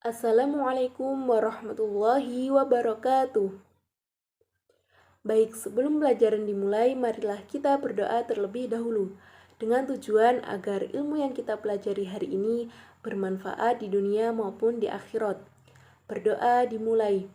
Assalamualaikum warahmatullahi wabarakatuh. Baik, sebelum pelajaran dimulai, marilah kita berdoa terlebih dahulu dengan tujuan agar ilmu yang kita pelajari hari ini bermanfaat di dunia maupun di akhirat. Berdoa dimulai.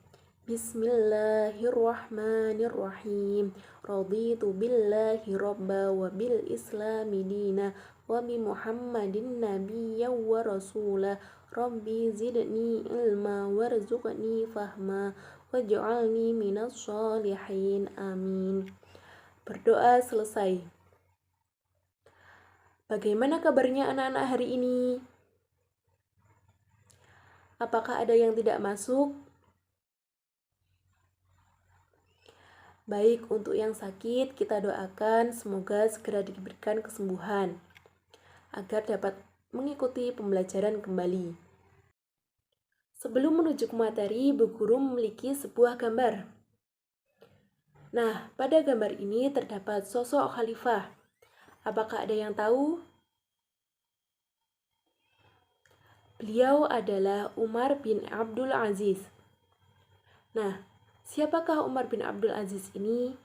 Bismillahirrahmanirrahim. Raditu billahi robba wa bil islami dina wa bi Muhammadin nabiyya wa rasulah. Rabbi zidni ilma warzuqni fahma waj'alni minas sholihin. Amin. Berdoa selesai. Bagaimana kabarnya anak-anak hari ini? Apakah ada yang tidak masuk? Baik, untuk yang sakit kita doakan semoga segera diberikan kesembuhan agar dapat mengikuti pembelajaran kembali. Sebelum menuju ke materi, Bu Guru memiliki sebuah gambar. Nah, pada gambar ini terdapat sosok khalifah. Apakah ada yang tahu? Beliau adalah Umar bin Abdul Aziz. Nah, siapakah Umar bin Abdul Aziz ini?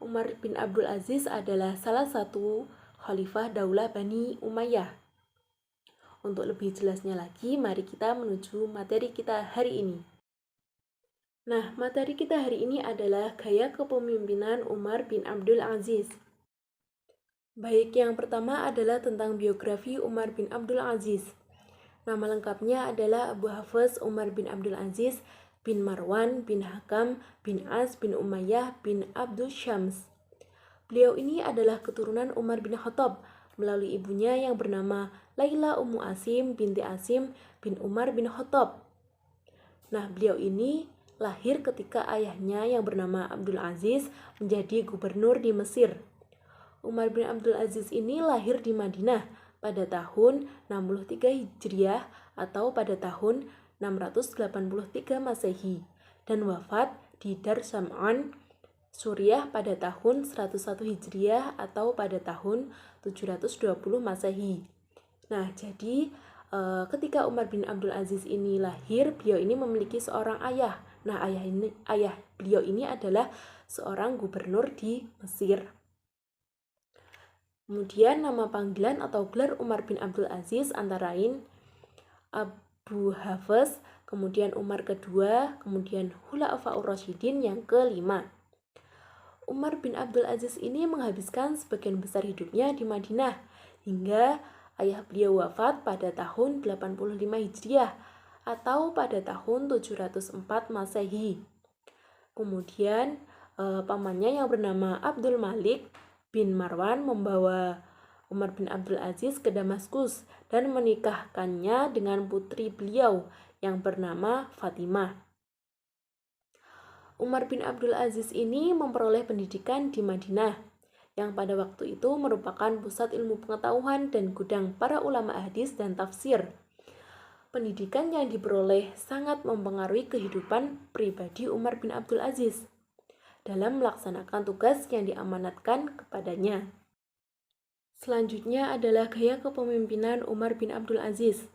Umar bin Abdul Aziz adalah salah satu khalifah Daulah Bani Umayyah. Untuk lebih jelasnya lagi, mari kita menuju materi kita hari ini. Nah, materi kita hari ini adalah gaya kepemimpinan Umar bin Abdul Aziz. Baik, yang pertama adalah tentang biografi Umar bin Abdul Aziz. Nama lengkapnya adalah Abu Hafs Umar bin Abdul Aziz bin Marwan bin Hakam bin As bin Umayyah bin Abdul Syams. Beliau ini adalah keturunan Umar bin Khattab melalui ibunya yang bernama Laila Ummu Asim binti Asim bin Umar bin Khattab. Nah, beliau ini lahir ketika ayahnya yang bernama Abdul Aziz menjadi gubernur di Mesir. Umar bin Abdul Aziz ini lahir di Madinah pada tahun 63 Hijriah atau pada tahun 683 Masehi dan wafat di Dar Sam'an, Suriah pada tahun 101 Hijriah atau pada tahun 720 Masehi. Nah, jadi ketika Umar bin Abdul Aziz ini lahir, beliau ini memiliki seorang ayah. Nah, ayah beliau ini adalah seorang gubernur di Mesir. Kemudian nama panggilan atau gelar Umar bin Abdul Aziz antara lain Abu Hafs, kemudian Umar kedua, kemudian Khulafaur Rasyidin yang kelima. Umar bin Abdul Aziz ini menghabiskan sebagian besar hidupnya di Madinah hingga ayah beliau wafat pada tahun 85 Hijriah atau pada tahun 704 Masehi. Kemudian pamannya yang bernama Abdul Malik bin Marwan membawa Umar bin Abdul Aziz ke Damaskus dan menikahkannya dengan putri beliau yang bernama Fatimah. Umar bin Abdul Aziz ini memperoleh pendidikan di Madinah, yang pada waktu itu merupakan pusat ilmu pengetahuan dan gudang para ulama hadis dan tafsir. Pendidikan yang diperoleh sangat mempengaruhi kehidupan pribadi Umar bin Abdul Aziz dalam melaksanakan tugas yang diamanatkan kepadanya. Selanjutnya adalah gaya kepemimpinan Umar bin Abdul Aziz.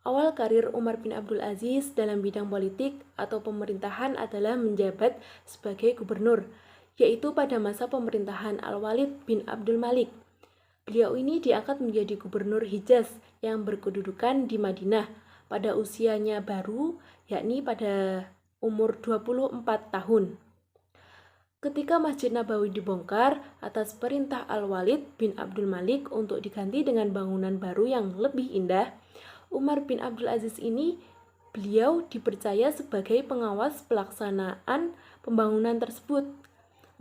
Awal karir Umar bin Abdul Aziz dalam bidang politik atau pemerintahan adalah menjabat sebagai gubernur, yaitu pada masa pemerintahan Al-Walid bin Abdul Malik. Beliau ini diangkat menjadi gubernur Hijaz yang berkedudukan di Madinah pada usianya baru, yakni pada umur 24 tahun. Ketika Masjid Nabawi dibongkar atas perintah Al-Walid bin Abdul Malik untuk diganti dengan bangunan baru yang lebih indah, Umar bin Abdul Aziz ini beliau dipercaya sebagai pengawas pelaksanaan pembangunan tersebut.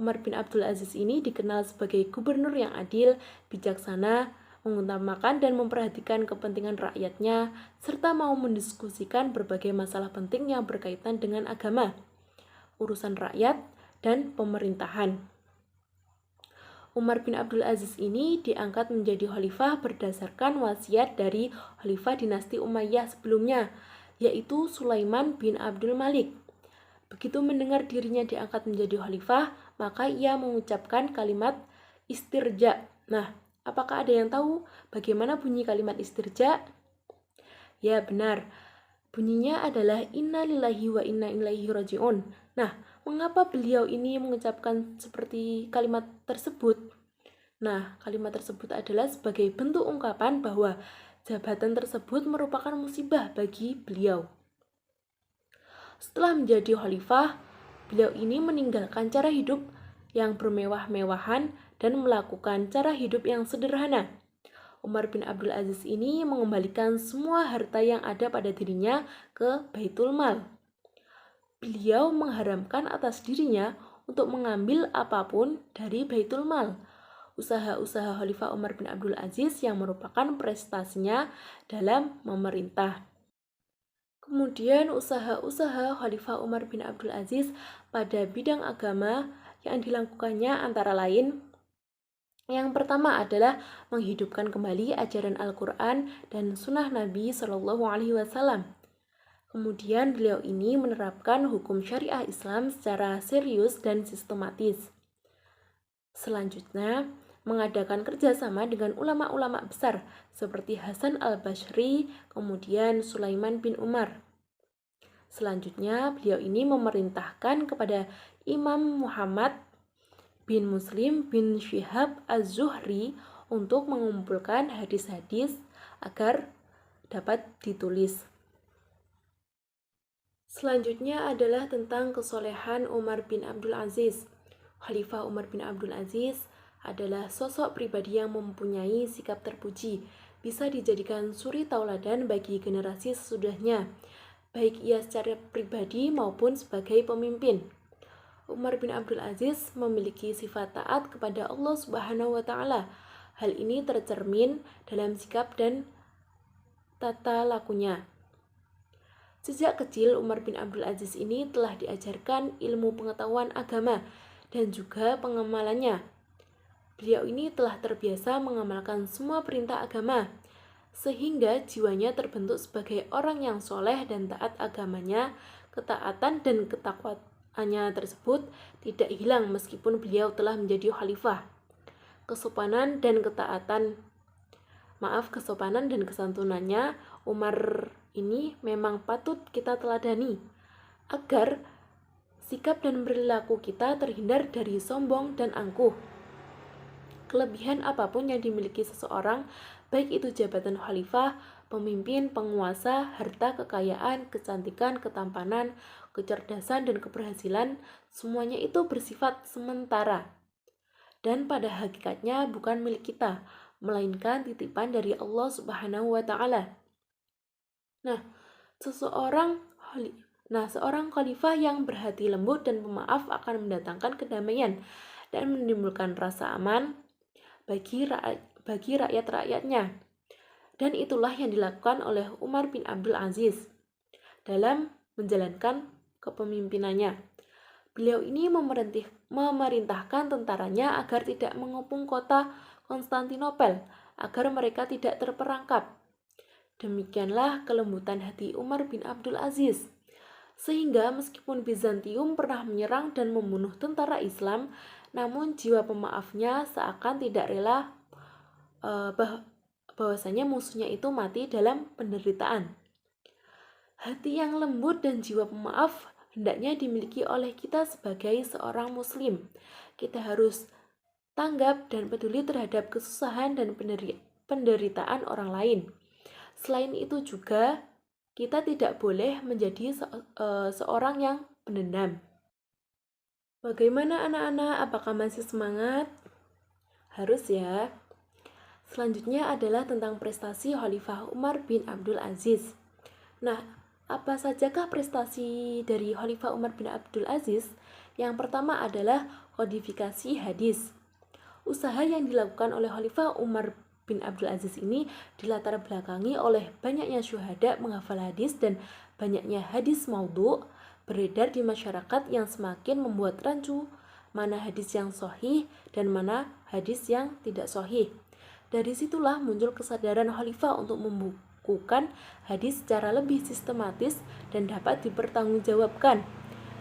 Umar bin Abdul Aziz ini dikenal sebagai gubernur yang adil, bijaksana, mengutamakan dan memperhatikan kepentingan rakyatnya, serta mau mendiskusikan berbagai masalah penting yang berkaitan dengan agama, urusan rakyat, dan pemerintahan. Umar bin Abdul Aziz ini diangkat menjadi khalifah berdasarkan wasiat dari khalifah dinasti Umayyah sebelumnya, yaitu Sulaiman bin Abdul Malik. Begitu mendengar dirinya diangkat menjadi khalifah, maka ia mengucapkan kalimat istirja. Nah, apakah ada yang tahu bagaimana bunyi kalimat istirja? Ya, benar. Bunyinya adalah inna lillahi wa inna ilaihi raji'un. Nah, mengapa beliau ini mengucapkan seperti kalimat tersebut? Nah, kalimat tersebut adalah sebagai bentuk ungkapan bahwa jabatan tersebut merupakan musibah bagi beliau. Setelah menjadi khalifah, beliau ini meninggalkan cara hidup yang bermewah-mewahan dan melakukan cara hidup yang sederhana. Umar bin Abdul Aziz ini mengembalikan semua harta yang ada pada dirinya ke Baitul Mal. Beliau mengharamkan atas dirinya untuk mengambil apapun dari Baitul Mal. Usaha-usaha Khalifah Umar bin Abdul Aziz yang merupakan prestasinya dalam memerintah. Kemudian usaha-usaha Khalifah Umar bin Abdul Aziz pada bidang agama yang dilakukannya antara lain: yang pertama adalah menghidupkan kembali ajaran Al-Quran dan Sunnah Nabi Shallallahu Alaihi Wasallam. Kemudian beliau ini menerapkan hukum syariah Islam secara serius dan sistematis. Selanjutnya, mengadakan kerjasama dengan ulama-ulama besar seperti Hasan al-Bashri, kemudian Sulaiman bin Umar. Selanjutnya, beliau ini memerintahkan kepada Imam Muhammad bin Muslim bin Syihab az-Zuhri untuk mengumpulkan hadis-hadis agar dapat ditulis. Selanjutnya adalah tentang kesolehan Umar bin Abdul Aziz. Khalifah Umar bin Abdul Aziz adalah sosok pribadi yang mempunyai sikap terpuji, bisa dijadikan suri tauladan bagi generasi sesudahnya, baik ia secara pribadi maupun sebagai pemimpin. Umar bin Abdul Aziz memiliki sifat taat kepada Allah Subhanahu wa Ta'ala. Hal ini tercermin dalam sikap dan tata lakunya. Sejak kecil, Umar bin Abdul Aziz ini telah diajarkan ilmu pengetahuan agama dan juga pengamalannya. Beliau ini telah terbiasa mengamalkan semua perintah agama, sehingga jiwanya terbentuk sebagai orang yang soleh dan taat agamanya. Ketaatan dan ketakwaannya tersebut tidak hilang meskipun beliau telah menjadi khalifah. Kesopanan dan kesantunannya Umar ini memang patut kita teladani, agar sikap dan perilaku kita terhindar dari sombong dan angkuh. Kelebihan apapun yang dimiliki seseorang, baik itu jabatan khalifah, pemimpin, penguasa, harta, kekayaan, kecantikan, ketampanan, kecerdasan, dan keberhasilan, semuanya itu bersifat sementara dan pada hakikatnya bukan milik kita, melainkan titipan dari Allah Subhanahu wa Ta'ala. Seorang khalifah yang berhati lembut dan pemaaf akan mendatangkan kedamaian dan menimbulkan rasa aman bagi rakyat-rakyatnya. Dan itulah yang dilakukan oleh Umar bin Abdul Aziz dalam menjalankan kepemimpinannya. Beliau ini memerintahkan tentaranya agar tidak mengepung kota Konstantinopel, agar mereka tidak terperangkap. Demikianlah kelembutan hati Umar bin Abdul Aziz, sehingga meskipun Bizantium pernah menyerang dan membunuh tentara Islam, namun jiwa pemaafnya seakan tidak rela bahwasanya musuhnya itu mati dalam penderitaan. Hati yang lembut dan jiwa pemaaf hendaknya dimiliki oleh kita sebagai seorang muslim. Kita harus tanggap dan peduli terhadap kesusahan dan penderitaan orang lain. Selain itu juga, kita tidak boleh menjadi seorang yang pendendam. Bagaimana anak-anak? Apakah masih semangat? Harus ya. Selanjutnya adalah tentang prestasi Khalifah Umar bin Abdul Aziz. Nah, apa sajakah prestasi dari Khalifah Umar bin Abdul Aziz? Yang pertama adalah kodifikasi hadis. Usaha yang dilakukan oleh Khalifah Umar bin Abdul Aziz ini dilatar belakangi oleh banyaknya syuhada menghafal hadis dan banyaknya hadis maudhu beredar di masyarakat yang semakin membuat rancu mana hadis yang sahih dan mana hadis yang tidak sahih. Dari situlah muncul kesadaran khalifah untuk membukukan hadis secara lebih sistematis dan dapat dipertanggungjawabkan.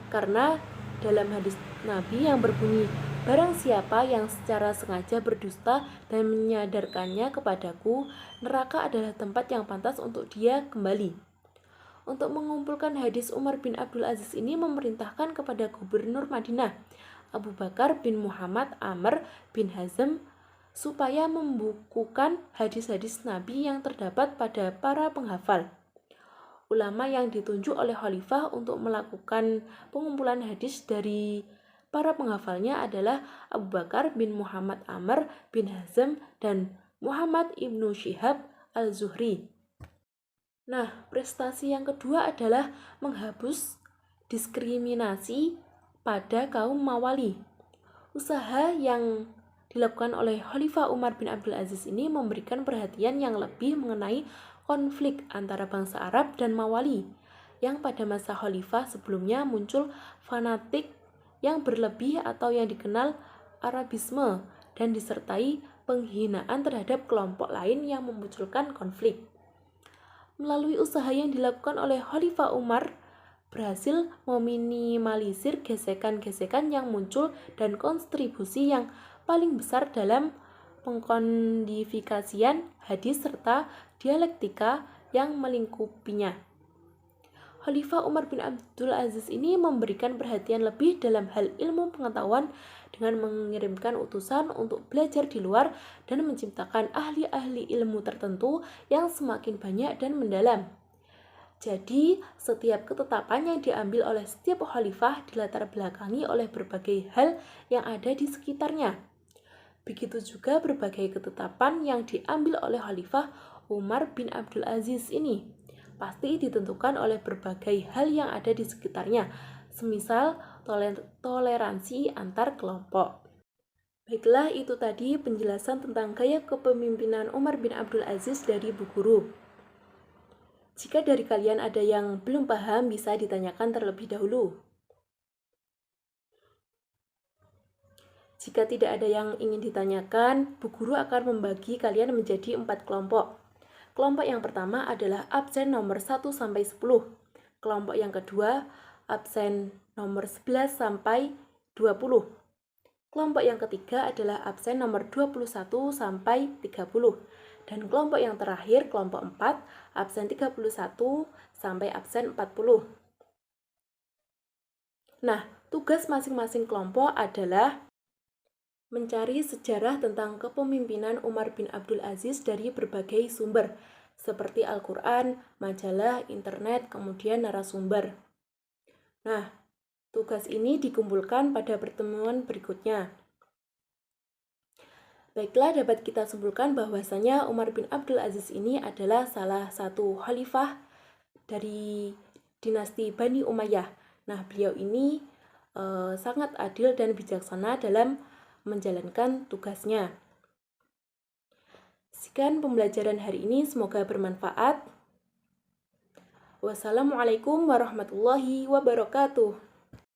Karena dalam hadis Nabi yang berbunyi, barang siapa yang secara sengaja berdusta dan menyadarkannya kepadaku, neraka adalah tempat yang pantas untuk dia kembali. Untuk mengumpulkan hadis, Umar bin Abdul Aziz ini memerintahkan kepada Gubernur Madinah, Abu Bakar bin Muhammad Amr bin Hazm, supaya membukukan hadis-hadis Nabi yang terdapat pada para penghafal. Ulama yang ditunjuk oleh khalifah untuk melakukan pengumpulan hadis dari para penghafalnya adalah Abu Bakar bin Muhammad Amr bin Hazm dan Muhammad ibnu Syihab al-Zuhri. Nah, prestasi yang kedua adalah menghapus diskriminasi pada kaum Mawali. Usaha yang dilakukan oleh Khalifah Umar bin Abdul Aziz ini memberikan perhatian yang lebih mengenai konflik antara bangsa Arab dan Mawali, yang pada masa Khalifah sebelumnya muncul fanatik yang berlebih atau yang dikenal Arabisme dan disertai penghinaan terhadap kelompok lain yang memunculkan konflik. Melalui usaha yang dilakukan oleh Khalifah Umar, berhasil meminimalisir gesekan-gesekan yang muncul dan kontribusi yang paling besar dalam pengkodifikasian hadis serta dialektika yang melingkupinya. Khalifah Umar bin Abdul Aziz ini memberikan perhatian lebih dalam hal ilmu pengetahuan dengan mengirimkan utusan untuk belajar di luar dan menciptakan ahli-ahli ilmu tertentu yang semakin banyak dan mendalam. Jadi, setiap ketetapan yang diambil oleh setiap khalifah dilatar belakangi oleh berbagai hal yang ada di sekitarnya. Begitu juga berbagai ketetapan yang diambil oleh khalifah Umar bin Abdul Aziz ini pasti ditentukan oleh berbagai hal yang ada di sekitarnya, semisal toleransi antar kelompok. Baiklah, itu tadi penjelasan tentang gaya kepemimpinan Umar bin Abdul Aziz dari Bu Guru. Jika dari kalian ada yang belum paham, bisa ditanyakan terlebih dahulu. Jika tidak ada yang ingin ditanyakan, Bu Guru akan membagi kalian menjadi 4 kelompok. Kelompok yang pertama adalah absen nomor 1 sampai 10. Kelompok yang kedua, absen nomor 11 sampai 20. Kelompok yang ketiga adalah absen nomor 21 sampai 30. Dan kelompok yang terakhir, kelompok 4, absen 31 sampai absen 40. Nah, tugas masing-masing kelompok adalah mencari sejarah tentang kepemimpinan Umar bin Abdul Aziz dari berbagai sumber, seperti Al-Quran, majalah, internet, kemudian narasumber. Nah, tugas ini dikumpulkan pada pertemuan berikutnya. Baiklah, dapat kita simpulkan bahwasanya Umar bin Abdul Aziz ini adalah salah satu khalifah dari dinasti Bani Umayyah. Nah, beliau ini sangat adil dan bijaksana dalam menjalankan tugasnya. Sekian pembelajaran hari ini, semoga bermanfaat. Wassalamualaikum warahmatullahi wabarakatuh.